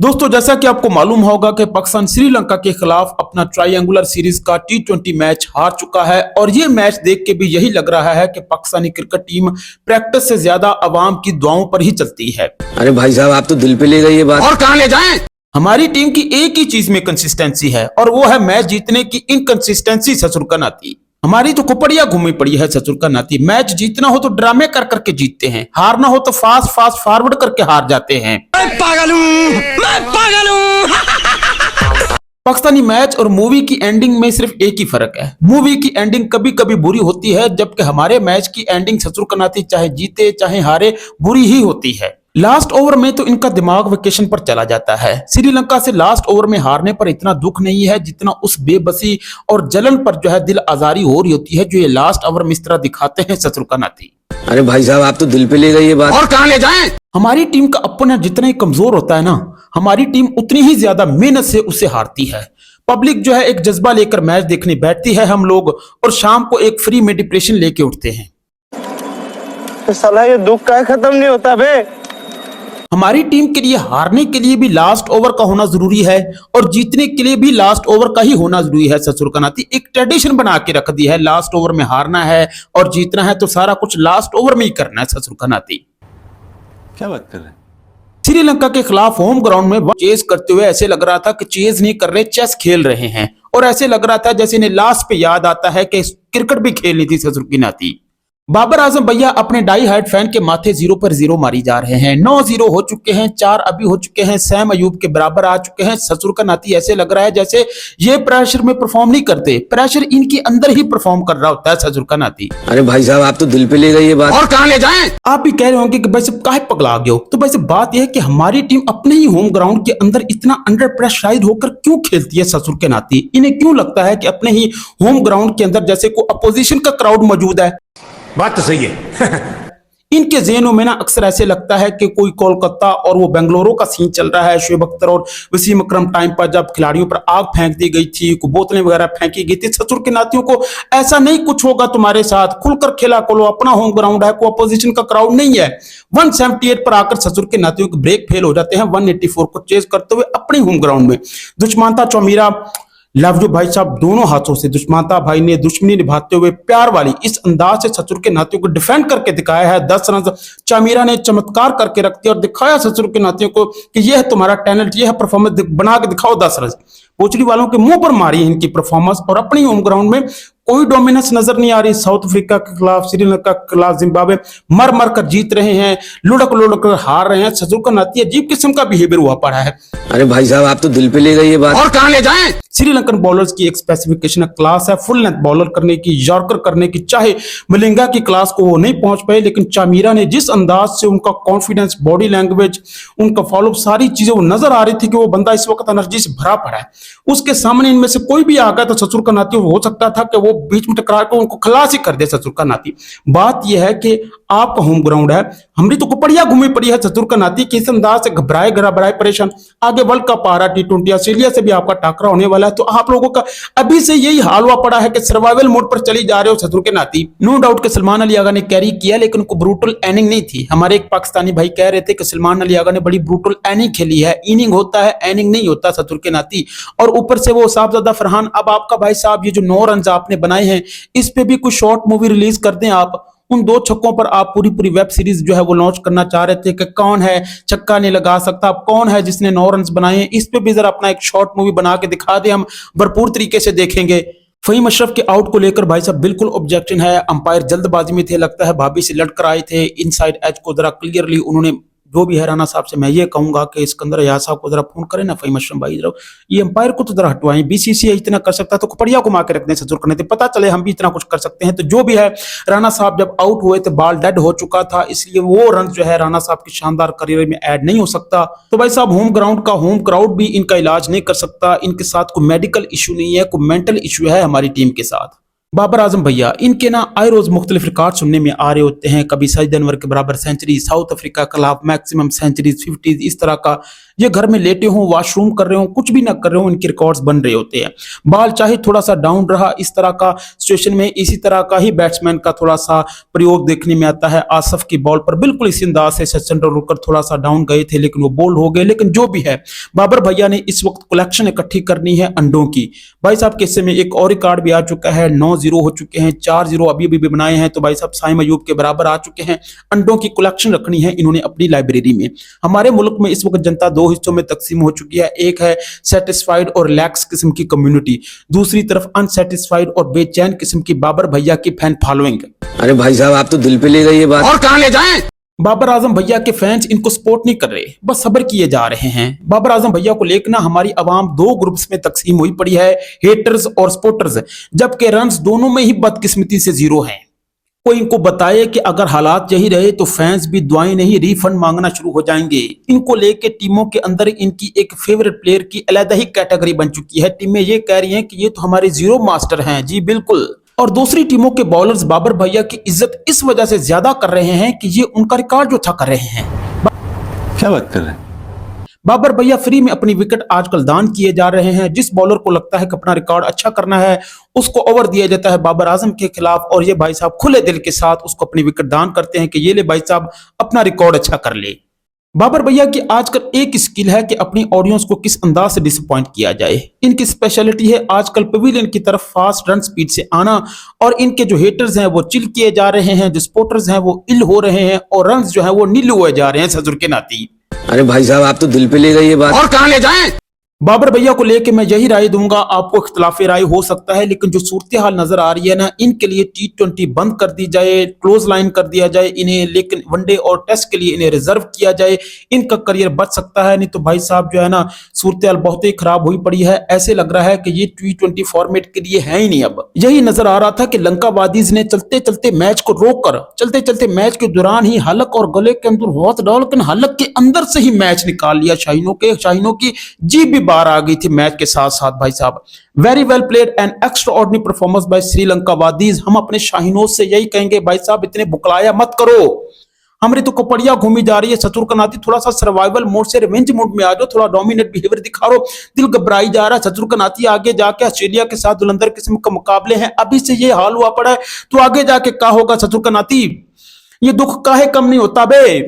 दोस्तों, जैसा कि आपको मालूम होगा कि पाकिस्तान श्रीलंका के खिलाफ अपना ट्रायंगुलर सीरीज का T20 मैच हार चुका है और ये मैच देख के भी यही लग रहा है कि पाकिस्तानी क्रिकेट टीम प्रैक्टिस से ज्यादा अवाम की दुआओं पर ही चलती है। अरे भाई साहब, आप तो दिल पे ले गए ये बात। और कहां ले जाएं? हमारी टीम की एक ही चीज में कंसिस्टेंसी है और वो है मैच जीतने की इनकंसिस्टेंसी ससुर का नाती। हमारी तो कुपड़िया घूमी पड़ी है ससुर का नाती। मैच जीतना हो तो ड्रामे कर करके जीतते हैं, हारना हो तो फास्ट फास्ट फॉरवर्ड करके हार जाते हैं। मैं पागल हूं। पाकिस्तानी मैच और मूवी की एंडिंग में सिर्फ एक ही फर्क है, मूवी की एंडिंग कभी कभी बुरी होती है जबकि हमारे मैच की एंडिंग ससुर का नाती चाहे जीते चाहे हारे बुरी ही होती है। लास्ट ओवर में तो इनका दिमाग वेकेशन पर चला जाता है। श्रीलंका से लास्ट ओवर में हारने पर इतना दुख नहीं है जितना उस बेबसी और जलन पर जो है दिल आजारी हो रही होती है जो ये लास्ट ओवर में इस तरह दिखाते हैं ससुर का नाती। अरे भाई साहब, आप तो दिल पे ले गए ये बात। और कहां ले जाएं? हमारी टीम का अपोनेंट जितना ही कमजोर होता है ना, हमारी टीम उतनी ही ज्यादा मेहनत से उसे हारती है। पब्लिक जो है एक जज्बा लेकर मैच देखने बैठती है हम लोग, और शाम को एक फ्री में डिप्रेशन लेके उठते हैं। तो साला ये दुख का खत्म नहीं होता बे। हमारी टीम के लिए हारने के लिए भी लास्ट ओवर का होना जरूरी है और जीतने के लिए भी लास्ट ओवर का ही होना जरूरी है ससुर का नाती। एक ट्रेडिशन बना के रख दी है, लास्ट ओवर में हारना है और जीतना है तो सारा कुछ लास्ट ओवर में ही करना है ससुर का नाती। क्या बात कर रहे हैं? श्रीलंका के खिलाफ होम ग्राउंड में चेज करते हुए ऐसे लग रहा था कि चेज नहीं कर रहे, चेस खेल रहे हैं, और ऐसे लग रहा था जैसे इन्हें लास्ट पे याद आता है कि क्रिकेट भी खेलनी थी ससुर की नाती। बाबर आजम भैया अपने डाई हार्ड फैन के माथे 0 पर 0 मारी जा रहे हैं। 9-0 हो चुके हैं, 4 अभी हो चुके हैं, सैम अयूब के बराबर आ चुके हैं। ससुर का नाती ऐसे लग रहा है जैसे ये प्रेशर में परफॉर्म नहीं करते, प्रेशर इनके अंदर ही परफॉर्म कर रहा होता है ससुर का नाती। अरे भाई साहब, आप तो दिल पे ले गए ये बात। और कहां ले जाएं? आप भी कह रहे होंगे कि भाई सब काहे पगला गए हो, तो भाई सब बात यह है कि हमारी टीम अपने ही होम ग्राउंड के अंदर इतना अंडर प्रेशराइज होकर क्यों खेलती है ससुर के नाती। इन्हें क्यों लगता है कि अपने ही होम ग्राउंड के अंदर जैसे कोई अपोजिशन का क्राउड मौजूद है। बात तो सही है। इनके ज़हनों में ना अक्सर ऐसे लगता है कि कोई कोलकाता और वो बेंगलुरु का सीन चल रहा है। शुएब अख्तर और वसीम अकरम टाइम पर जब खिलाड़ियों पर आग फेंक दी गई थी, बोतलें वगैरह फेंकी गई थी। ससुर के नातियों को ऐसा नहीं कुछ होगा तुम्हारे साथ, खुलकर खेला करो, अपना होम ग्राउंड है, कोई अपोजिशन का क्राउड नहीं है। 178 पर आकर ससुर के नातियों के ब्रेक फेल हो जाते हैं 184 को चेज करते हुए अपने होम ग्राउंड में। दुष्मांता चौमीरा लवजू भाई साहब दोनों हाथों से दुष्मांता भाई ने दुश्मनी निभाते हुए प्यार वाली इस अंदाज से ससुर के नातियों को डिफेंड करके दिखाया है। 10 रन चामीरा ने चमत्कार करके रख दिया और दिखाया ससुर के नातियों को कि यह है तुम्हारा टैलेंट, यह है परफॉर्मेंस, बना के दिखाओ 10 रन। पोचड़ी वालों के मुंह पर मारी है इनकी परफॉर्मेंस और अपनी होम ग्राउंड में कोई डोमिनेंस नजर नहीं आ रही। साउथ अफ्रीका के खिलाफ, श्रीलंका के खिलाफ, जिम्बाब्वे मर मर कर जीत रहे हैं, लुढ़क लुढ़क कर हार रहे हैं। ससुर का नाती अजीब किस्म का बिहेवियर हुआ पड़ा है। अरे भाई साहब, आप तो दिल पे ले गए ये बात। और कहां ले जाएं? श्रीलंकन बॉलर्स की एक स्पेसिफिकेशन क्लास है, फुल लेंथ बॉलर करने की, यॉर्कर करने की। चाहे मलिंगा की क्लास को वो नहीं पहुंच पाए, लेकिन चामीरा ने जिस अंदाज से उनका कॉन्फिडेंस, बॉडी लैंग्वेज, उनका फॉलोअप, सारी चीजें वो नजर आ रही थी कि वो बंदा इस वक्त एनर्जी से भरा पड़ा है। उसके सामने इनमें से कोई भी आ गया तो ससुर का नाती हो सकता था कि वो बीच में टकरा कर उनको खलास ही कर दे ससुर का नाती। बात यह है कि आपका होम ग्राउंड है, हमारी तो कुपड़िया घूमी पड़ी है ससुर का नाती। किस अंदाज से घबराए घबराए परेशान, आगे वर्ल्ड कप आ रहा है, T20 ऑस्ट्रेलिया से भी आपका टाकरा होने वाला है, तो आप लोगों का अभी से यही हाल हुआ पड़ा है कि सर्वाइवल मोड पर चली जा रहे हो ससुर के नाती। नो डाउट कि सलमान अली आगा ने कैरी किया, लेकिन उनको ब्रूटल इनिंग नहीं थी। हमारे एक पाकिस्तानी भाई कह रहे थे कि सलमान अली आगा ने बड़ी ब्रूटल इनिंग खेली है। इनिंग होता है, इनिंग नहीं होता ससुर के नाती। और ऊपर से वो साहबजादा फरहान, अब आपका भाई साहब ये जो 9 रन आपने बनाए हैं इस पे भी कुछ शॉर्ट मूवी रिलीज कर दें आप। उन 2 छक्कों पर आप पूरी वेब सीरीज जो है वो लॉन्च करना चाह रहे थे कि कौन है छक्का नहीं लगा सकता, अब कौन है जिसने 9 रन बनाए हैं, इस पे भी जरा अपना एक शॉर्ट मूवी बना के दिखा दे, हम भरपूर तरीके से देखेंगे। फहीम अशरफ के आउट को लेकर भाई साहब बिल्कुल ऑब्जेक्शन है। अंपायर जल्दबाजी में थे, लगता है भाभी से लड़कर आए थे। इनसाइड एज को जरा क्लियरली उन्होंने, जो भी है राणा साहब से मैं ये कहूंगा कि सिकंदर अयाज साहब को जरा फोन करें ना, फहीम अशरफ भाई जरा ये अंपायर को तो जरा हटवाएं। BCCI इतना कर सकता है तो कुपड़िया घुमा के रख दें ससुर करने, पता चले हम भी इतना कुछ कर सकते हैं। तो जो भी है, राणा साहब जब आउट हुए थे बॉल डेड हो चुका था, इसलिए वो रन जो है राणा साहब के शानदार करियर में ऐड नहीं हो सकता। तो भाई साहब होम ग्राउंड का होम क्राउड भी इनका इलाज नहीं कर सकता। इनके साथ कोई मेडिकल इशू नहीं है, कोई मेंटल इशू है हमारी टीम के साथ। बाबर आजम भैया इनके ना आए रोज मुख्तलिफ रिकॉर्ड सुनने में आ रहे होते हैं। कभी सईद अनवर के बराबर सेंचुरी, साउथ अफ्रीका के खिलाफ मैक्सिमम सेंचुरीज 50, इस तरह का। ये घर में लेटे हों, वॉशरूम कर रहे हो, कुछ भी ना कर रहे हो, इनके रिकॉर्ड्स बन रहे होते हैं। बाल चाहे थोड़ा सा डाउन रहा, इस तरह का सिचुएशन में इसी तरह का ही बैट्समैन का थोड़ा सा प्रयोग देखने में आता है। आसफ की बॉल पर बिल्कुल इसी अंदाज से सचिन तेंदुलकर थोड़ा सा डाउन गए थे, लेकिन वो बोल्ड हो गए। लेकिन जो भी है, बाबर भैया ने इस वक्त कलेक्शन इकट्ठी करनी है अंडों की। भाई साहब के हिस्से में एक और रिकॉर्ड भी आ चुका है, 9-0 हो चुके हैं, 4-0 अभी भी बनाए हैं। तो भाई साहब साइम अयूब के बराबर आ चुके हैं। अंडों की कलेक्शन रखनी है इन्होंने अपनी लाइब्रेरी में। हमारे मुल्क में इस वक्त जनता दो हिस्सों में तकसीम हो चुकी है। एक है सेटिस्फाइड और रिलैक्स किस्म की कम्युनिटी, दूसरी तरफ अनसेटिस्फाइड और बेचैन किस्म की बाबर भैया की फैन फॉलोइंग। अरे भाई साहब आप तो दिल पे ले गए ये बात। और कहाँ ले जाएं? बाबर आजम भैया के फैंस इनको सपोर्ट नहीं कर रहे, बस सब्र किए जा रहे हैं। बाबर आजम भैया को लेकर ना हमारी आवाम दो ग्रुप्स में तकसीम हुई पड़ी है, हेटर्स और सपोर्टर्स, जबकि रन्स दोनों में ही बदकिस्मती से जीरो हैं। कोई इनको बताए कि अगर हालात यही रहे तो फैंस भी दुआएं नहीं रिफंड मांगना शुरू हो जाएंगे। इनको लेके टीमों के अंदर इनकी एक फेवरेट प्लेयर की अलग ही कैटेगरी बन चुकी है। टीमें ये कह रही हैं कि ये तो हमारे जीरो मास्टर हैं। जी बिल्कुल। और दूसरी टीमों के बॉलर्स बाबर भैया की इज्जत इस वजह से ज्यादा कर रहे हैं कि ये उनका रिकॉर्ड जो था कर रहे हैं। क्या बात कर रहे हैं? बाबर भैया फ्री में अपनी विकेट आजकल दान किए जा रहे हैं। जिस बॉलर को लगता है कि अपना रिकॉर्ड अच्छा करना है, उसको ओवर दिया जाता है बाबर आजम के खिलाफ, और ये भाई साहब खुले दिल के साथ उसको अपनी विकेट दान करते हैं कि ये ले भाई साहब अपना रिकॉर्ड अच्छा कर ले। बाबर भैया की आजकल एक स्किल है कि अपनी ऑडियंस को किस अंदाज से डिसअपॉइंट किया जाए। इनकी स्पेशलिटी है आजकल पवेलियन की तरफ फास्ट रन स्पीड से आना, और इनके जो हेटर्स हैं वो चिल किए जा रहे हैं, जो सपोर्टर्स हैं वो इल हो रहे हैं, और रन जो है वो नील हुए जा रहे हैं ससुर के नाती। अरे भाई साहब आप तो दिल पे ले गए ये बात। और कहाँ ले जाएं? बाबर भैया को लेके मैं यही राय दूंगा, आपको इख्तिलाफ राय हो सकता है, लेकिन जो सूरत हाल नजर आ रही है ना, इनके लिए T20 बंद कर दी जाए, क्लोज लाइन कर दिया जाए इन्हें, लेकिन वनडे और टेस्ट के लिए इन्हें रिजर्व किया जाए, इनका करियर बच सकता है। नहीं तो भाई साहब जो है ना, सूरत हाल बहुत ही खराब हुई पड़ी है। ऐसे लग रहा है कि ये T20 फॉर्मेट के लिए है ही नहीं। अब यही नजर आ रहा था कि लंका वादीज ने चलते चलते मैच को रोककर, चलते चलते मैच के दौरान ही हलक और गले के अंदर हाथ डालकर हलक के अंदर से ही मैच निकाल लिया। शाहीनों की जीभ भी बाहर आ गई थी मैच के साथ साथ। भाई साहब very well played and extraordinary performance by Sri Lanka वादीज। हम अपने शाहीनों से यही कहेंगे, भाई साहब इतने बुकलाया मत करो। हमारी तो कपड़िया घूमी जा रही है। सचुर का नाती थोड़ा सा सर्वाइवल मोड से रिवेंज मोड में आ जाओ, थोड़ा डोमिनेट बिहेवियर दिखा रो। दिल घबराई जा रहा है। सचुर का नाती आगे जाके ऑस्ट्रेलिया के साथ दुलंदर किस्म का मुकाबले हैं, अभी से ये हाल हुआ पड़ा है, तो आगे जाके क्या होगा सचुर का नाती? ये दुख काहे कम नहीं होता बे?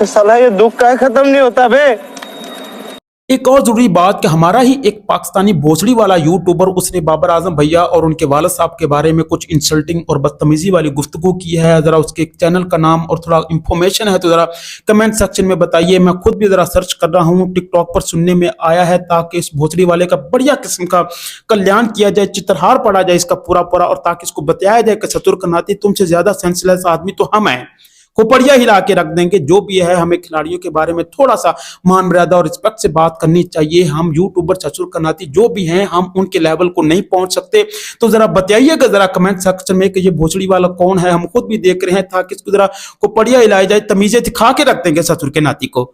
साला ये दुख काहे खत्म नहीं होता बे? एक और जरूरी बात कि हमारा ही एक पाकिस्तानी भोसड़ी वाला यूट्यूबर, उसने बाबर आजम भैया और उनके वालिद साहब के बारे में कुछ इंसल्टिंग और बदतमीजी वाली गुफ्तगू की है। जरा उसके चैनल का नाम और थोड़ा इंफॉर्मेशन है तो जरा कमेंट सेक्शन में बताइए। मैं खुद भी जरा सर्च कर रहा हूँ, टिकटॉक पर सुनने में आया है, ताकि इस भोसड़ी वाले का बढ़िया किस्म का कल्याण किया जाए, चित्रहार पड़ा जाए इसका पूरा पूरा, और ताकि इसको बताया जाए कि सतुर का नाती तुमसे ज्यादा सेंसलेस आदमी तो हम हैं, खोपड़िया हिला के रख देंगे। जो भी है, हमें खिलाड़ियों के बारे में थोड़ा सा मान मर्यादा और रिस्पेक्ट से बात करनी चाहिए। हम यूट्यूबर ससुर का नाती जो भी हैं, हम उनके लेवल को नहीं पहुंच सकते। तो जरा बताइएगा जरा कमेंट सेक्शन में कि ये भोसड़ी वाला कौन है। हम खुद भी देख रहे हैं, ताकि इसको जरा खोपड़िया हिलाई जाए, तमीजें दिखा के रख देंगे ससुर के नाती को।